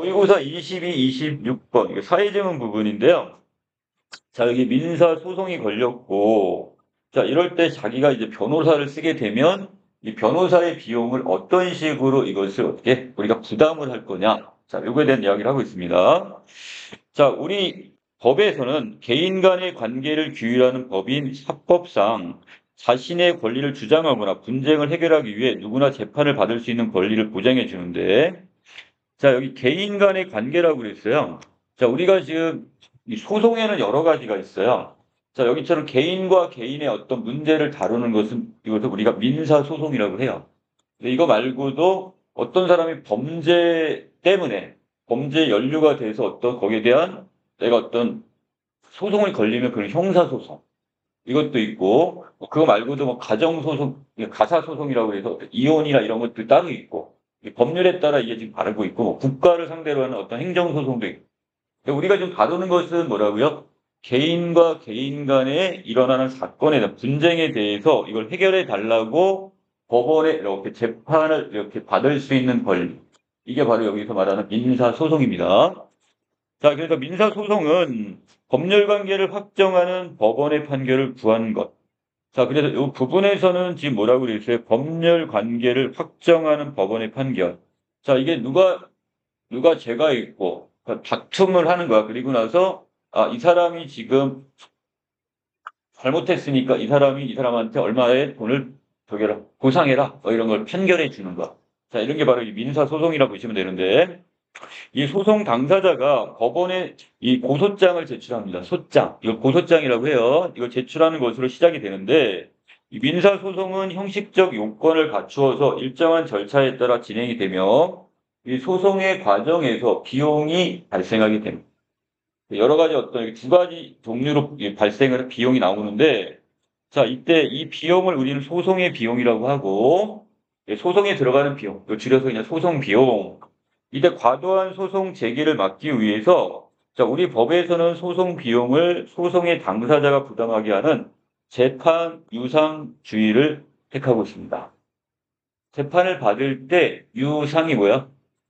모의고사 22, 26번, 이거 사회지문 부분인데요. 자, 여기 민사 소송이 걸렸고, 자, 이럴 때 자기가 이제 변호사를 쓰게 되면 이 변호사의 비용을 어떤 식으로 이것을 어떻게 우리가 부담을 할 거냐. 자, 요거에 대한 이야기를 하고 있습니다. 자, 우리 법에서는 개인 간의 관계를 규율하는 법인 사법상 자신의 권리를 주장하거나 분쟁을 해결하기 위해 누구나 재판을 받을 수 있는 권리를 보장해 주는데, 자, 여기 개인 간의 관계라고 그랬어요. 자, 우리가 지금 이 소송에는 여러 가지가 있어요. 자, 여기처럼 개인과 개인의 어떤 문제를 다루는 것은 이것을 우리가 민사소송이라고 해요. 근데 이거 말고도 어떤 사람이 범죄 때문에 범죄 연루가 돼서 어떤 거기에 대한 내가 어떤 소송을 걸리면 그런 형사소송 이것도 있고 그거 말고도 뭐 가정소송, 가사소송이라고 해서 이혼이나 이런 것도 따로 있고 법률에 따라 이게 지금 다르고 있고 뭐 국가를 상대로 하는 어떤 행정소송도 있고 근데 우리가 지금 다루는 것은 뭐라고요? 개인과 개인 간에 일어나는 사건에 대한 분쟁에 대해서 이걸 해결해 달라고 법원에 이렇게 재판을 이렇게 받을 수 있는 권리. 이게 바로 여기서 말하는 민사소송입니다. 자, 그래서 민사소송은 법률관계를 확정하는 법원의 판결을 구한 것. 자, 그래서 이 부분에서는 지금 뭐라고 그랬어요? 법률관계를 확정하는 법원의 판결. 자, 이게 누가 죄가 있고 다툼을 하는 거야. 그리고 나서 이 사람이 지금 잘못했으니까 이 사람이 이 사람한테 얼마의 돈을 저기라 보상해라. 뭐 이런 걸 판결해 주는 거야. 자, 이런 게 바로 이 민사소송이라고 보시면 되는데 이 소송 당사자가 법원에 이 고소장을 제출합니다. 소장. 이걸 고소장이라고 해요. 이걸 제출하는 것으로 시작이 되는데 이 민사소송은 형식적 요건을 갖추어서 일정한 절차에 따라 진행이 되며 이 소송의 과정에서 비용이 발생하게 됩니다. 여러 가지 어떤 두 가지 종류로 발생을 비용이 나오는데 자, 이때 이 비용을 우리는 소송의 비용이라고 하고 소송에 들어가는 비용, 이거 줄여서 그냥 소송 비용. 이때 과도한 소송 제기를 막기 위해서 자, 우리 법에서는 소송 비용을 소송의 당사자가 부담하게 하는 재판 유상주의를 택하고 있습니다. 재판을 받을 때 유상이 뭐야?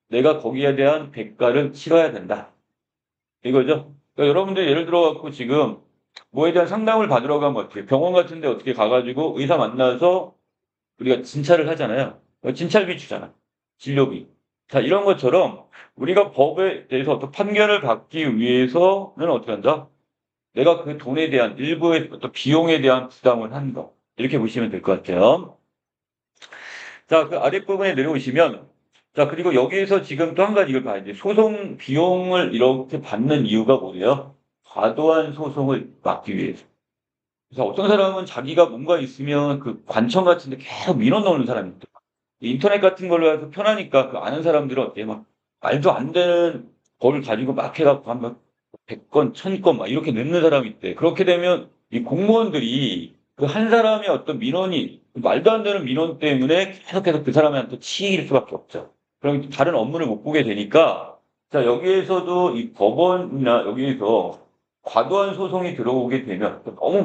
내가 거기에 대한 대가를 치러야 된다. 이거죠. 그러니까 여러분들 예를 들어 갖고 지금 뭐에 대한 상담을 받으러 가면 어떻게 병원 같은 데 어떻게 가가지고 의사 만나서 우리가 진찰을 하잖아요. 진찰비 주잖아. 진료비. 자, 이런 것처럼 우리가 법에 대해서 어떤 판결을 받기 위해서는 어떻게 한다? 내가 그 돈에 대한 일부의 어떤 비용에 대한 부담을 한 거. 이렇게 보시면 될 것 같아요. 자, 그 아랫부분에 내려오시면 자, 그리고 여기에서 지금 또 한 가지 이걸 봐야 돼. 소송 비용을 이렇게 받는 이유가 뭐예요? 과도한 소송을 막기 위해서. 그래서 어떤 사람은 자기가 뭔가 있으면 그 관청 같은 데 계속 민원 넣는 사람이 있다. 인터넷 같은 걸로 해서 편하니까 그 아는 사람들은 어때? 막 말도 안 되는 걸 가지고 막 해갖고 한번 100건, 1000건 막 이렇게 넣는 사람이 있대. 그렇게 되면 이 공무원들이 그 한 사람의 어떤 민원이 말도 안 되는 민원 때문에 계속해서 그 사람한테 치일 수밖에 없죠. 그럼 다른 업무를 못 보게 되니까 자, 여기에서도 이 법원이나 여기에서 과도한 소송이 들어오게 되면 너무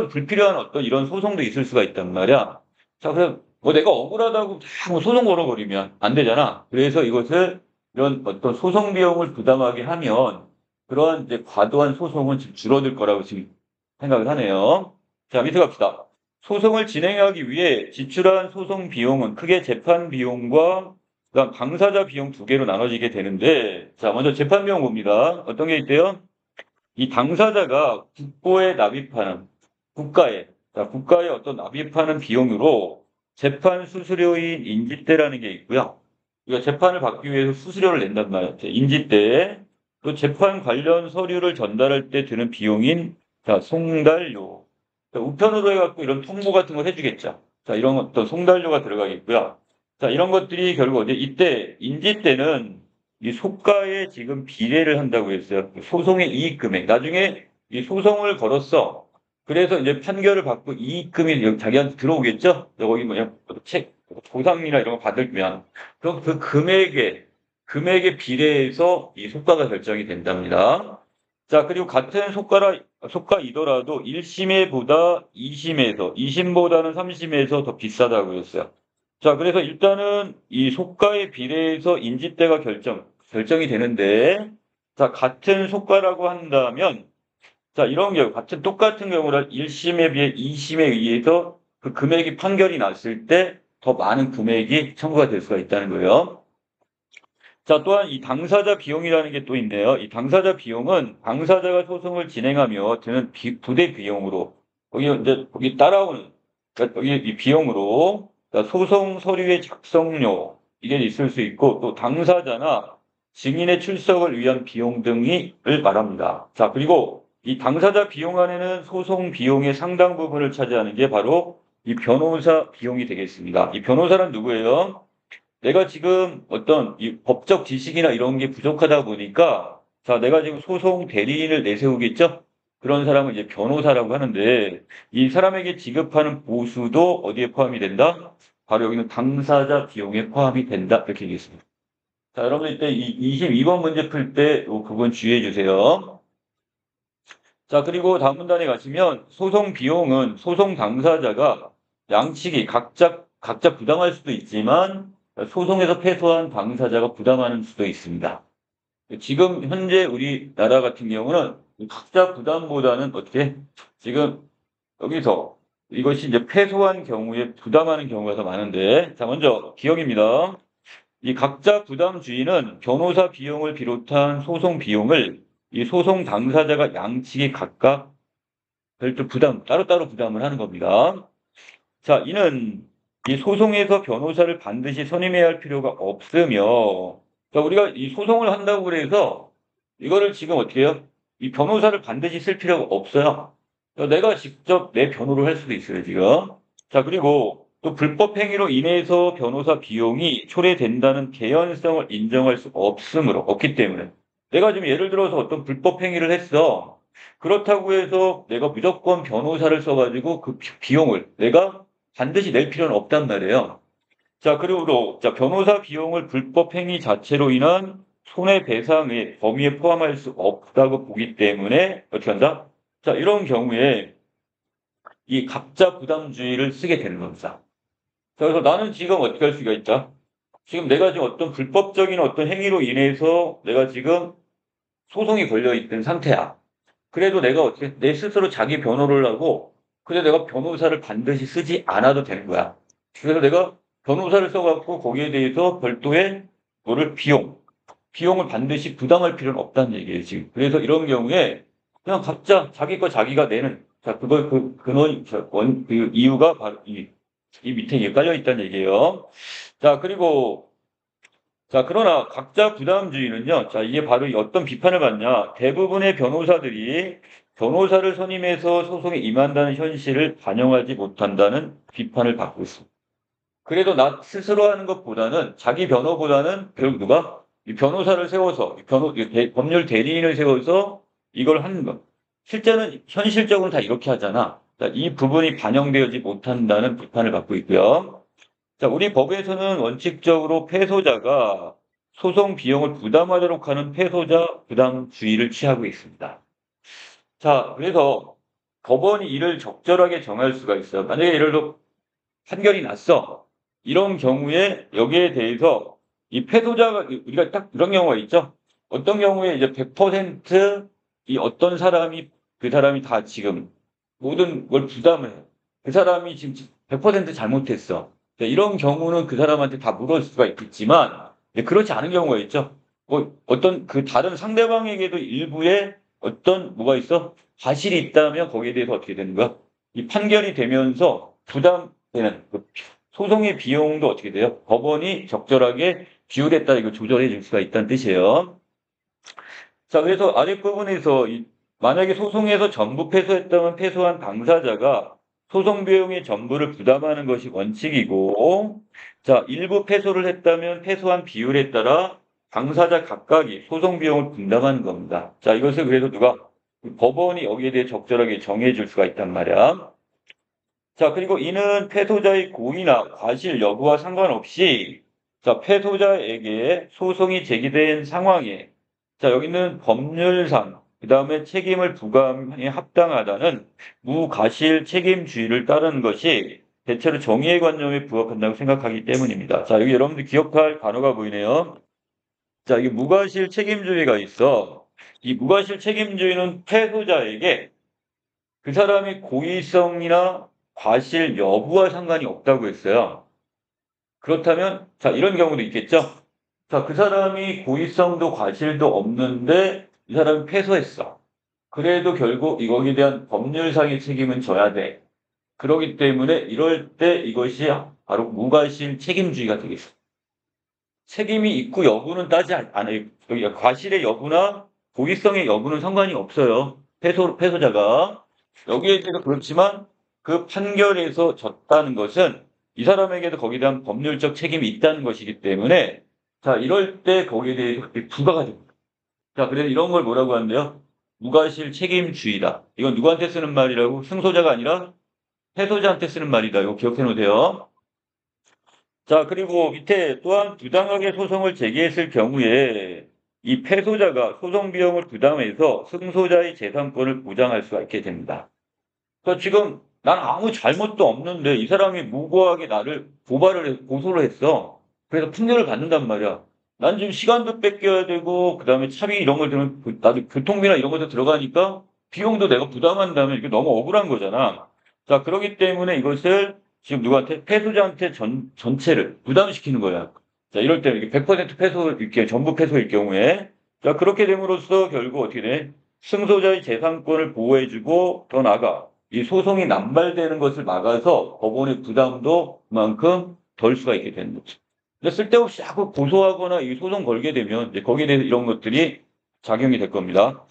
불필요한 어떤 이런 소송도 있을 수가 있단 말이야. 자, 그럼 뭐 내가 억울하다고 뭐 소송 걸어버리면 안 되잖아. 그래서 이것을 이런 어떤 소송 비용을 부담하게 하면 그러한 이제 과도한 소송은 지금 줄어들 거라고 지금 생각을 하네요. 자, 밑에 갑시다. 소송을 진행하기 위해 지출한 소송 비용은 크게 재판 비용과 그다음 당사자 비용 두 개로 나눠지게 되는데 자, 먼저 재판 비용 봅니다. 어떤 게 있대요? 이 당사자가 국고에 납입하는 국가에 국가에 어떤 납입하는 비용으로 재판 수수료인 인지대라는 게 있고요. 우리가 재판을 받기 위해서 수수료를 낸단 말이에요. 인지대 또 재판 관련 서류를 전달할 때 드는 비용인 자 송달료. 자, 우편으로 해갖고 이런 통보 같은 걸 해주겠죠. 자, 이런 어떤 송달료가 들어가겠고요. 자, 이런 것들이 결국 이때 인지대는 이 소가에 지금 비례를 한다고 했어요. 소송의 이익 금액. 나중에 이 소송을 걸었어. 그래서 이제 판결을 받고 이익금이 여기 자기한테 들어오겠죠? 거기 뭐냐, 보상이나 이런 거 받으면. 그럼 그 금액에 비례해서 이 소가가 결정이 된답니다. 자, 그리고 같은 소가이더라도 1심에보다 2심에서, 2심보다는 3심에서 더 비싸다고 했어요. 자, 그래서 일단은 이 소가에 비례해서 인지대가 결정. 결정이 되는데, 자, 같은 속가라고 한다면, 자, 이런 경우, 똑같은 경우라 1심에 비해 2심에 의해서 그 금액이 판결이 났을 때 더 많은 금액이 청구가 될 수가 있다는 거예요. 자, 또한 이 당사자 비용이라는 게 또 있네요. 이 당사자 비용은 당사자가 소송을 진행하며 드는 부대 비용으로, 거기 따라오는, 그러니까 여기 이 비용으로, 그러니까 소송 서류의 작성료, 이게 있을 수 있고, 또 당사자나 증인의 출석을 위한 비용 등을 말합니다. 자, 그리고 이 당사자 비용 안에는 소송 비용의 상당 부분을 차지하는 게 바로 이 변호사 비용이 되겠습니다. 이 변호사는 누구예요? 내가 지금 어떤 이 법적 지식이나 이런 게 부족하다 보니까, 자, 내가 지금 소송 대리인을 내세우겠죠? 그런 사람은 이제 변호사라고 하는데, 이 사람에게 지급하는 보수도 어디에 포함이 된다? 바로 여기는 당사자 비용에 포함이 된다. 이렇게 얘기했습니다. 자, 여러분들 이때 이 22번 문제 풀 때 이 부분 주의해 주세요. 자, 그리고 다음 문단에 가시면 소송 비용은 소송 당사자가 양측이 각자 부담할 수도 있지만 소송에서 패소한 당사자가 부담하는 수도 있습니다. 지금 현재 우리나라 같은 경우는 각자 부담보다는 어떻게 지금 여기서 이것이 이제 패소한 경우에 부담하는 경우가 더 많은데, 자, 먼저 기억입니다. 이 각자 부담주의는 변호사 비용을 비롯한 소송 비용을 이 소송 당사자가 양측이 각각 별도 따로따로 부담을 하는 겁니다. 자, 이는 이 소송에서 변호사를 반드시 선임해야 할 필요가 없으며, 자, 우리가 이 소송을 한다고 그래서 이거를 지금 어떻게 해요? 이 변호사를 반드시 쓸 필요가 없어요. 내가 직접 내 변호를 할 수도 있어요, 지금. 자, 그리고 또 불법 행위로 인해서 변호사 비용이 초래된다는 개연성을 인정할 수 없기 때문에. 내가 지금 예를 들어서 어떤 불법 행위를 했어. 그렇다고 해서 내가 무조건 변호사를 써가지고 그 비용을 내가 반드시 낼 필요는 없단 말이에요. 자, 그리고 또, 자, 변호사 비용을 불법 행위 자체로 인한 손해배상의 범위에 포함할 수 없다고 보기 때문에 어떻게 한다? 자, 이런 경우에 이 각자 부담주의를 쓰게 되는 겁니다. 자, 그래서 나는 지금 어떻게 할 수가 있다? 지금 내가 지금 어떤 불법적인 어떤 행위로 인해서 내가 지금 소송이 걸려 있던 상태야. 그래도 내가 어떻게 내 스스로 자기 변호를 하고, 근데 내가 변호사를 반드시 쓰지 않아도 되는 거야. 그래서 내가 변호사를 써갖고 거기에 대해서 별도의 비용을 반드시 부담할 필요는 없다는 얘기예요, 지금. 그래서 이런 경우에 그냥 각자 자기 거 자기가 내는, 자, 그걸 그 이유가 바로 이 밑에 이게 깔려 있다는 얘기예요. 자, 그리고 자, 그러나 각자 부담주의는요, 자, 이게 바로 어떤 비판을 받냐. 대부분의 변호사들이 변호사를 선임해서 소송에 임한다는 현실을 반영하지 못한다는 비판을 받고 있습니다. 그래도 나 스스로 하는 것보다는, 자기 변호보다는 결국 누가? 이 변호사를 세워서, 법률 대리인을 세워서 이걸 하는 것. 실제는, 현실적으로 다 이렇게 하잖아. 자, 이 부분이 반영되지 못한다는 비판을 받고 있고요. 자, 우리 법에서는 원칙적으로 패소자가 소송 비용을 부담하도록 하는 패소자 부담주의를 취하고 있습니다. 자, 그래서 법원이 이를 적절하게 정할 수가 있어요. 만약에 예를 들어 판결이 났어. 이런 경우에 여기에 대해서 이 패소자가, 우리가 딱 이런 경우가 있죠. 어떤 경우에 이제 100%이 어떤 사람이, 그 사람이 다 지금 모든 걸 부담을 해요. 그 사람이 지금 100% 잘못했어. 네, 이런 경우는 그 사람한테 다 물을 수가 있겠지만, 네, 그렇지 않은 경우가 있죠. 어떤 그 다른 상대방에게도 일부의 어떤 뭐가 있어? 과실이 있다면 거기에 대해서 어떻게 되는 거야? 이 판결이 되면서 부담되는 그 소송의 비용도 어떻게 돼요? 법원이 적절하게 비율에 따라 이거 조절해 줄 수가 있다는 뜻이에요. 자, 그래서 아랫부분에서 만약에 소송에서 전부 패소했다면 패소한 당사자가 소송 비용의 전부를 부담하는 것이 원칙이고, 자, 일부 패소를 했다면 패소한 비율에 따라 당사자 각각이 소송 비용을 분담하는 겁니다. 자, 이것을 그래서 법원이 여기에 대해 적절하게 정해 줄 수가 있단 말이야. 자, 그리고 이는 패소자의 고의나 과실 여부와 상관없이, 자, 패소자에게 소송이 제기된 상황에, 자, 여기는 법률상, 그 다음에 책임을 부과함에 합당하다는 무과실 책임주의를 따르는 것이 대체로 정의의 관념에 부합한다고 생각하기 때문입니다. 자, 여기 여러분들 기억할 단어가 보이네요. 자, 이게 무과실 책임주의가 있어. 이 무과실 책임주의는 패소자에게 그 사람이 고의성이나 과실 여부와 상관이 없다고 했어요. 그렇다면, 자, 이런 경우도 있겠죠? 자, 그 사람이 고의성도 과실도 없는데 이 사람이 패소했어. 그래도 결국 이거에 대한 법률상의 책임은 져야 돼. 그렇기 때문에 이럴 때 이것이 바로 무과실 책임주의가 되겠어. 책임이 있고 여부는 따지 않아요. 여기 과실의 여부나 고의성의 여부는 상관이 없어요. 패소자가. 여기에 대해서 그렇지만 그 판결에서 졌다는 것은 이 사람에게도 거기에 대한 법률적 책임이 있다는 것이기 때문에 자, 이럴 때 거기에 대해서 부과가 됩니다. 자, 그래서 이런 걸 뭐라고 하는데요? 무과실 책임주의다. 이건 누구한테 쓰는 말이라고? 승소자가 아니라 패소자한테 쓰는 말이다. 이거 기억해 놓으세요. 자, 그리고 밑에 또한 부당하게 소송을 제기했을 경우에 이 패소자가 소송 비용을 부담해서 승소자의 재산권을 보장할 수가 있게 됩니다. 그래서 지금 난 아무 잘못도 없는데 이 사람이 무고하게 나를 고소를 했어. 그래서 판결을 받는단 말이야. 난 지금 시간도 뺏겨야 되고 그다음에 차비 이런 걸 들으면 나도 교통비나 이런 것도 들어가니까 비용도 내가 부담한다면 이게 너무 억울한 거잖아. 자, 그렇기 때문에 이것을 지금 누구한테 패소자한테 전체를 부담시키는 거야. 자, 이럴 때 이게 100% 패소 이렇게 전부 패소일 경우에 자, 그렇게 됨으로써 결국 어떻게 돼? 승소자의 재산권을 보호해주고 더 나아가 이 소송이 남발되는 것을 막아서 법원의 부담도 그만큼 덜 수가 있게 되는 거죠. 근데 쓸데없이 자꾸 고소하거나 이 소송 걸게 되면 이제 거기에 대해서 이런 것들이 작용이 될 겁니다.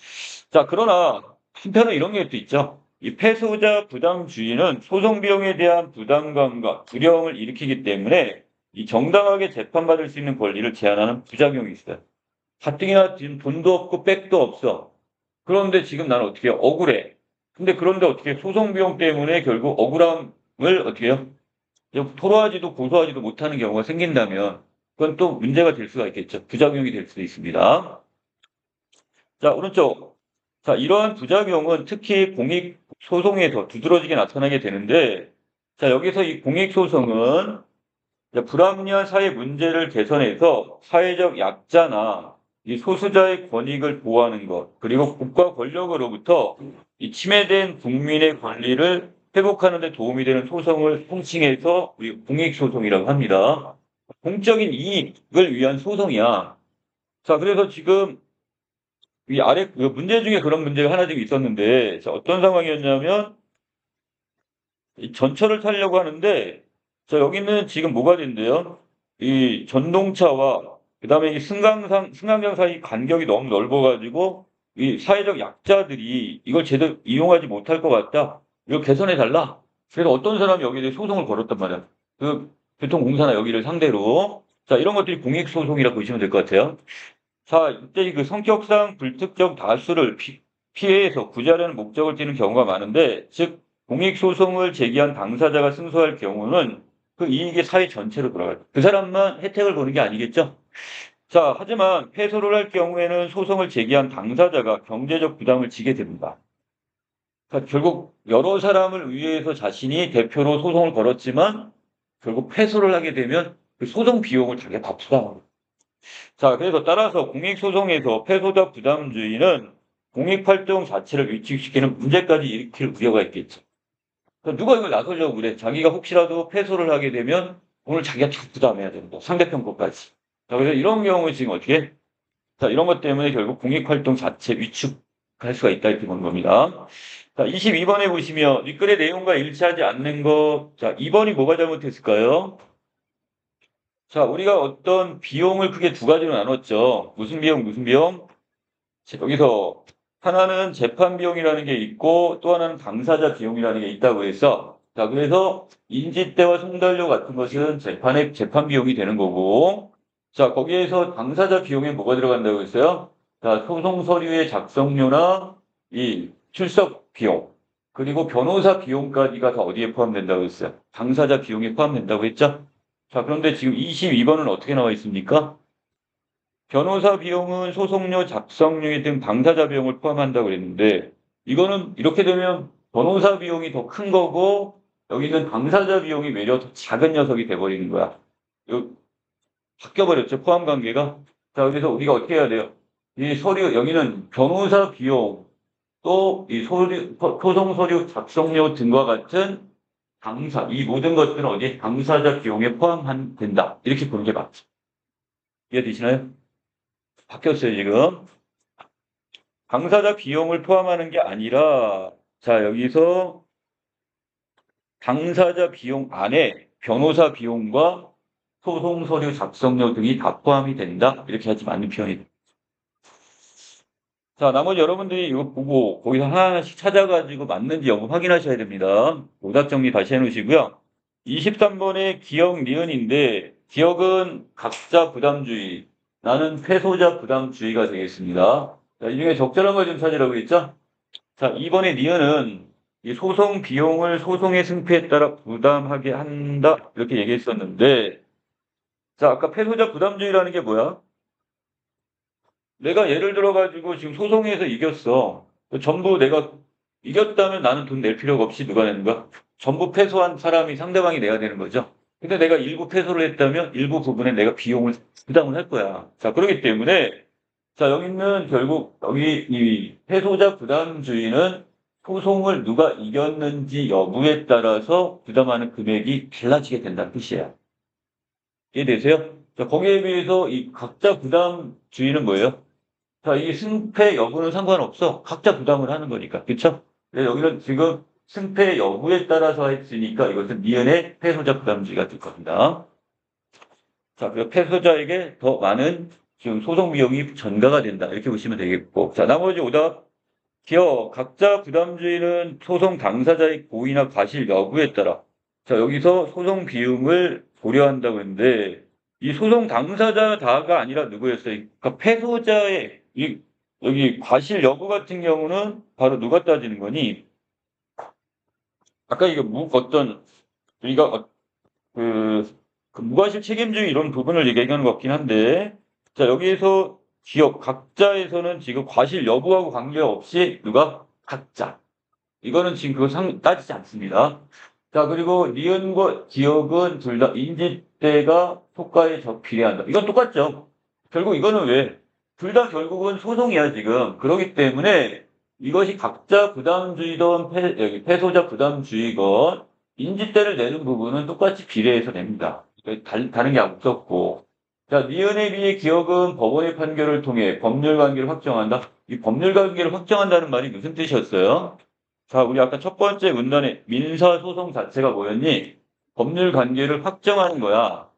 자, 그러나 한편으로 이런 게 또 있죠. 이 패소자 부담주의는 소송 비용에 대한 부담감과 두려움을 일으키기 때문에 이 정당하게 재판받을 수 있는 권리를 제한하는 부작용이 있어요. 가뜩이나 지금 돈도 없고 백도 없어. 그런데 지금 나는 어떻게 해요? 억울해. 근데 그런데 어떻게 소송 비용 때문에 결국 억울함을 어떻게 해요? 토로하지도 고소하지도 못하는 경우가 생긴다면 그건 또 문제가 될 수가 있겠죠. 부작용이 될 수도 있습니다. 자, 오른쪽. 자, 이러한 부작용은 특히 공익소송에서 두드러지게 나타나게 되는데, 자, 여기서 이 공익소송은 불합리한 사회 문제를 개선해서 사회적 약자나 이 소수자의 권익을 보호하는 것, 그리고 국가 권력으로부터 이 침해된 국민의 권리를 회복하는 데 도움이 되는 소송을 통칭해서 우리 공익소송이라고 합니다. 공적인 이익을 위한 소송이야. 자, 그래서 지금 이 아래 그 문제 중에 그런 문제가 하나 지금 있었는데, 자, 어떤 상황이었냐면 이 전철을 타려고 하는데, 자, 여기는 지금 뭐가 된대요? 이 전동차와 그다음에 이 승강장 사이 간격이 너무 넓어가지고 이 사회적 약자들이 이걸 제대로 이용하지 못할 것 같다. 이거 개선해 달라. 그래서 어떤 사람이 여기에 대해 소송을 걸었단 말이야. 그 교통공사나 여기를 상대로. 자, 이런 것들이 공익소송이라고 보시면 될 것 같아요. 자, 이때 그 성격상 불특정 다수를 피해서 구제하려는 목적을 띠는 경우가 많은데, 즉 공익소송을 제기한 당사자가 승소할 경우는 그 이익이 사회 전체로 돌아가요. 그 사람만 혜택을 보는 게 아니겠죠? 자, 하지만 패소를 할 경우에는 소송을 제기한 당사자가 경제적 부담을 지게 됩니다. 그러니까 결국 여러 사람을 위해서 자신이 대표로 소송을 걸었지만 결국 패소를 하게 되면 그 소송 비용을 자기가 다 부담합니다. 자, 그래서 따라서 공익소송에서 패소자 부담주의는 공익활동 자체를 위축시키는 문제까지 일으킬 우려가 있겠죠. 누가 이걸 나서려고 그래? 자기가 혹시라도 패소를 하게 되면 오늘 자기가 다 부담해야 된다. 상대편 것까지. 자, 그래서 이런 경우에 지금 어떻게? 자, 이런 것 때문에 결국 공익활동 자체 위축할 수가 있다 이렇게 보는 겁니다. 자, 22번에 보시면 윗글의 내용과 일치하지 않는 것. 자, 2번이 뭐가 잘못했을까요? 자, 우리가 어떤 비용을 크게 두 가지로 나눴죠. 무슨 비용, 무슨 비용? 여기서 하나는 재판 비용이라는 게 있고 또 하나는 당사자 비용이라는 게 있다고 해서 자, 그래서 인지대와 송달료 같은 것은 재판 비용이 되는 거고 자, 거기에서 당사자 비용에 뭐가 들어간다고 했어요? 자, 소송 서류의 작성료나 이 출석 비용 그리고 변호사 비용까지가 다 어디에 포함된다고 했어요? 당사자 비용에 포함된다고 했죠? 자, 그런데 지금 22번은 어떻게 나와 있습니까? 변호사 비용은 소송료, 작성료 등 당사자 비용을 포함한다고 그랬는데 이거는 이렇게 되면 변호사 비용이 더 큰 거고 여기는 당사자 비용이 외려 더 작은 녀석이 돼버리는 거야. 바뀌어버렸죠. 포함 관계가. 자, 그래서 우리가 어떻게 해야 돼요? 이 서류, 여기는 변호사 비용, 또 이 소송 서류 작성료 등과 같은 당사, 이 모든 것들은 어디 당사자 비용에 포함된다. 이렇게 보는 게 맞죠. 이해되시나요? 바뀌었어요, 지금. 당사자 비용을 포함하는 게 아니라, 자, 여기서 당사자 비용 안에 변호사 비용과 소송 서류 작성료 등이 다 포함이 된다. 이렇게 하지 맞는 표현이 됩니다. 자, 나머지 여러분들이 이거 보고 거기서 하나씩 찾아가지고 맞는지 여부 확인하셔야 됩니다. 오답 정리 다시 해놓으시고요. 23번의 기억, 니은인데 기억은 각자 부담주의, 나는 패소자 부담주의가 되겠습니다. 자, 이 중에 적절한 걸 좀 찾으라고 했죠? 자, 2번의 니은은 이 소송 비용을 소송의 승패에 따라 부담하게 한다. 이렇게 얘기했었는데, 자, 아까 패소자 부담주의라는 게 뭐야? 내가 예를 들어가지고 지금 소송에서 이겼어. 전부 내가 이겼다면 나는 돈 낼 필요가 없이 누가 내는 거야? 전부 패소한 사람이 상대방이 내야 되는 거죠. 근데 내가 일부 패소를 했다면 일부 부분에 내가 비용을 부담을 할 거야. 자, 그렇기 때문에 자, 여기는 결국 여기 이 패소자 부담주의는 소송을 누가 이겼는지 여부에 따라서 부담하는 금액이 달라지게 된다는 뜻이에요. 이해되세요? 자, 거기에 비해서 이 각자 부담주의는 뭐예요? 자, 이 승패 여부는 상관없어. 각자 부담을 하는 거니까. 그쵸? 여기는 지금 승패 여부에 따라서 했으니까 이것은 니은의 패소자 부담주의가 될 겁니다. 자, 그리고 패소자에게 더 많은 지금 소송 비용이 전가가 된다. 이렇게 보시면 되겠고. 자, 나머지 오답. 기억, 각자 부담주의는 소송 당사자의 고의나 과실 여부에 따라. 자, 여기서 소송 비용을 고려한다고 했는데, 이 소송 당사자다가 아니라 누구였어요? 그러니까 패소자의, 여기 과실 여부 같은 경우는 바로 누가 따지는 거니? 아까 이게 우리가 그 무과실 책임주의 이런 부분을 얘기하는 것 같긴 한데, 자, 여기에서 기업 각자에서는 지금 과실 여부하고 관계없이 누가 각자. 이거는 지금 그거 따지지 않습니다. 자, 그리고 니은과 기억은 둘 다 인지대가 토가에 비례한다. 이건 똑같죠. 결국 이거는 왜? 둘 다 결국은 소송이야, 지금. 그렇기 때문에 이것이 각자 부담주의든 여기 패소자 부담주의건 인지대를 내는 부분은 똑같이 비례해서 냅니다. 다른 게 없었고. 자, 니은에 비해 기억은 법원의 판결을 통해 법률 관계를 확정한다. 이 법률 관계를 확정한다는 말이 무슨 뜻이었어요? 자, 우리 아까 첫 번째 문단에 민사소송 자체가 뭐였니? 법률 관계를 확정하는 거야.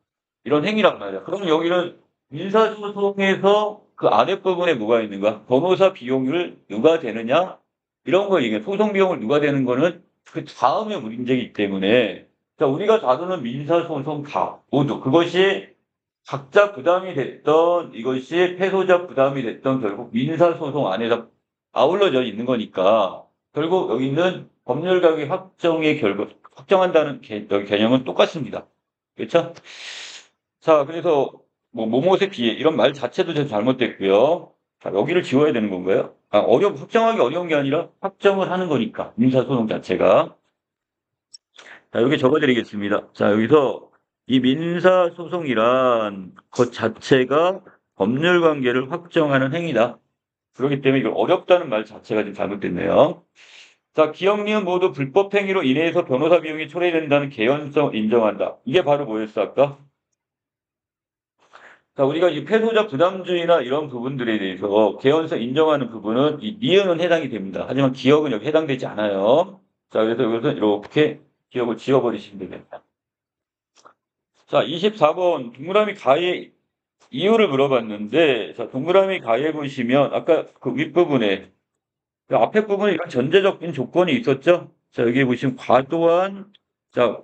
이런 행위란 말이야. 그럼 여기는 민사소송에서 그 아랫부분에 뭐가 있는 거야? 변호사 비용을 누가 되느냐? 이런 거 얘기해. 소송 비용을 누가 되는 거는 그 다음에 문제이기 때문에 자, 우리가 다루는 민사소송 다 모두 그것이 각자 부담이 됐던 이것이 패소자 부담이 됐던 결국 민사소송 안에서 아울러져 있는 거니까 결국 여기 있는 법률가격 확정의 결국 확정한다는 여기 개념은 똑같습니다. 그렇죠? 자, 그래서 뭐 모못에 비해 이런 말 자체도 좀 잘못됐고요. 자, 여기를 지워야 되는 건가요? 확정하기 어려운 게 아니라 확정을 하는 거니까 민사소송 자체가. 자, 여기 적어드리겠습니다. 자, 여기서 이 민사소송이란 것 자체가 법률관계를 확정하는 행위다. 그렇기 때문에 이걸 어렵다는 말 자체가 좀 잘못됐네요. 자, 기억, 니은 모두 불법 행위로 인해서 변호사 비용이 초래된다는 개연성 인정한다. 이게 바로 뭐였어, 아까? 자, 우리가 이 패소자 부담주의나 이런 부분들에 대해서 개연성 인정하는 부분은 이 니은은 해당이 됩니다. 하지만 기억은 여기 해당되지 않아요. 자, 그래서 이것은 이렇게 기억을 지워버리시면 됩니다. 자, 24번 동그라미 가해 이유를 물어봤는데, 자, 동그라미 가해 보시면 아까 그 윗부분에 그 앞에 부분에 이런 전제적인 조건이 있었죠? 자, 여기 보시면 과도한 자,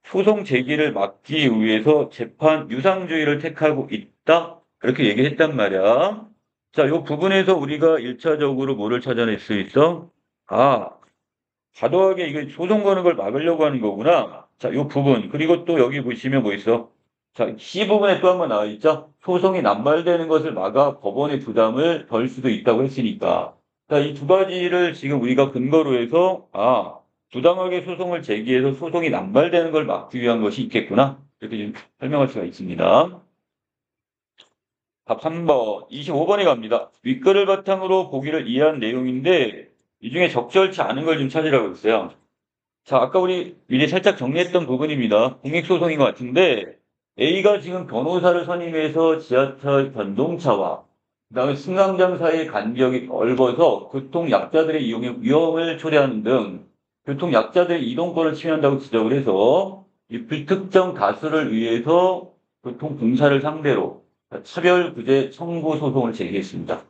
소송 제기를 막기 위해서 재판 유상주의를 택하고 있다. 이렇게 얘기했단 말이야. 자, 이 부분에서 우리가 1차적으로 뭐를 찾아낼 수 있어? 과도하게 이거 소송 거는 걸 막으려고 하는 거구나. 자, 이 부분. 그리고 또 여기 보시면 뭐 있어? 자, C 부분에 또 한 번 나와 있죠? 소송이 남발되는 것을 막아 법원의 부담을 덜 수도 있다고 했으니까. 자, 이 두 가지를 지금 우리가 근거로 해서, 부당하게 소송을 제기해서 소송이 남발되는 걸 막기 위한 것이 있겠구나. 이렇게 좀 설명할 수가 있습니다. 답 3번. 25번에 갑니다. 윗글을 바탕으로 보기를 이해한 내용인데 이 중에 적절치 않은 걸 좀 찾으라고 했어요. 자, 아까 우리 미리 살짝 정리했던 부분입니다. 공익소송인 것 같은데 A가 지금 변호사를 선임해서 지하철 전동차와 그다음에 승강장 사이의 간격이 넓어서 교통약자들의 이용에 위험을 초래하는 등 교통약자들의 이동권을 침해한다고 지적을 해서 이 불특정 다수를 위해서 교통공사를 상대로 차별구제 청구 소송을 제기했습니다.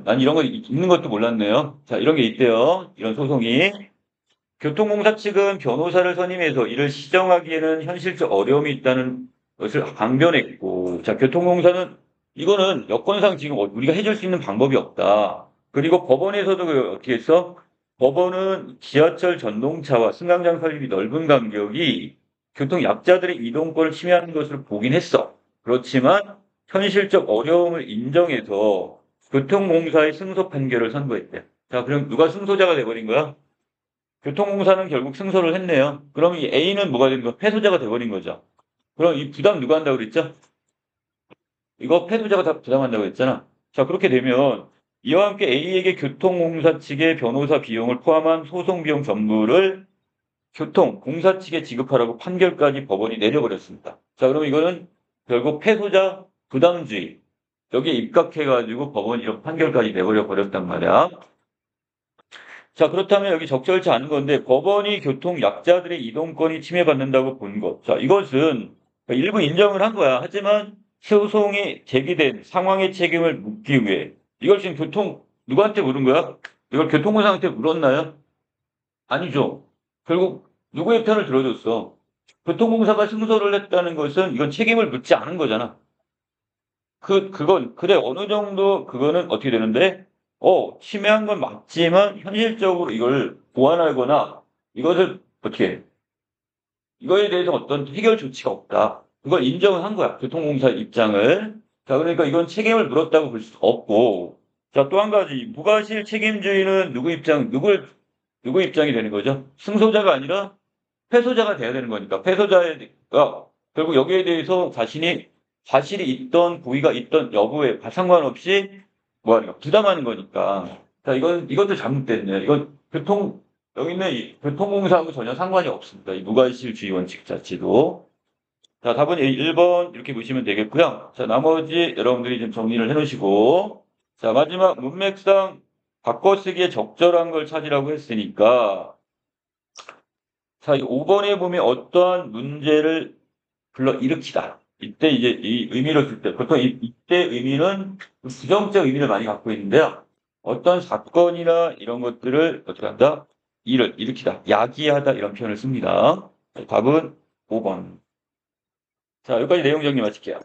난 이런 거 있는 것도 몰랐네요. 자, 이런 게 있대요. 이런 소송이. 교통공사 측은 변호사를 선임해서 이를 시정하기에는 현실적 어려움이 있다는 것을 강변했고, 자, 교통공사는 이거는 여건상 지금 우리가 해줄 수 있는 방법이 없다. 그리고 법원에서도 어떻게 했어? 법원은 지하철 전동차와 승강장 설립이 넓은 간격이 교통 약자들의 이동권을 침해하는 것으로 보긴 했어. 그렇지만 현실적 어려움을 인정해서 교통공사의 승소 판결을 선고했대. 자, 그럼 누가 승소자가 돼버린 거야? 교통공사는 결국 승소를 했네요. 그럼 이 A는 뭐가 된 거? 패소자가 돼버린 거죠. 그럼 이 부담 누가 한다고 그랬죠? 이거 패소자가 다 부담한다고 했잖아. 자, 그렇게 되면 이와 함께 A에게 교통공사 측의 변호사 비용을 포함한 소송 비용 전부를 교통공사 측에 지급하라고 판결까지 법원이 내려버렸습니다. 자, 그럼 이거는 결국 패소자 부담주의 여기에 입각해가지고 법원이 이런 판결까지 내버려 버렸단 말이야. 자, 그렇다면 여기 적절치 않은 건데 법원이 교통 약자들의 이동권이 침해받는다고 본 것. 자, 이것은 일부 인정을 한 거야. 하지만 소송이 제기된 상황의 책임을 묻기 위해 이걸 지금 누구한테 물은 거야? 이걸 교통공사한테 물었나요? 아니죠. 결국 누구의 편을 들어줬어? 교통공사가 승소를 했다는 것은 이건 책임을 묻지 않은 거잖아. 그래, 어느 정도 그거는 어떻게 되는데, 침해한 건 맞지만, 현실적으로 이걸 보완하거나, 이것을 어떻게, 이거에 대해서 어떤 해결 조치가 없다. 그걸 인정을 한 거야. 교통공사 입장을. 자, 그러니까 이건 책임을 물었다고 볼 수 없고, 자, 또 한 가지, 무과실 책임주의는 누구 입장이 되는 거죠? 승소자가 아니라 패소자가 돼야 되는 거니까. 패소자가 결국 여기에 대해서 과실이 있던 부위가 있던 여부에 상관없이 뭐 하는 거 부담하는 거니까. 자, 이것도 잘못됐네요. 여기는 이 교통공사하고 전혀 상관이 없습니다. 이 무과실주의 원칙 자체도. 자, 답은 1번 이렇게 보시면 되겠고요. 자, 나머지 여러분들이 좀 정리를 해 놓으시고. 자, 마지막 문맥상 바꿔쓰기에 적절한 걸 찾으라고 했으니까. 자, 이 5번에 보면 어떠한 문제를 불러일으키다. 이때 이제 이 의미를 쓸 때, 보통 이때 의미는 부정적 의미를 많이 갖고 있는데요. 어떤 사건이나 이런 것들을 어떻게 한다? 일을 일으키다. 야기하다 이런 표현을 씁니다. 답은 5번. 자, 여기까지 내용 정리 마칠게요.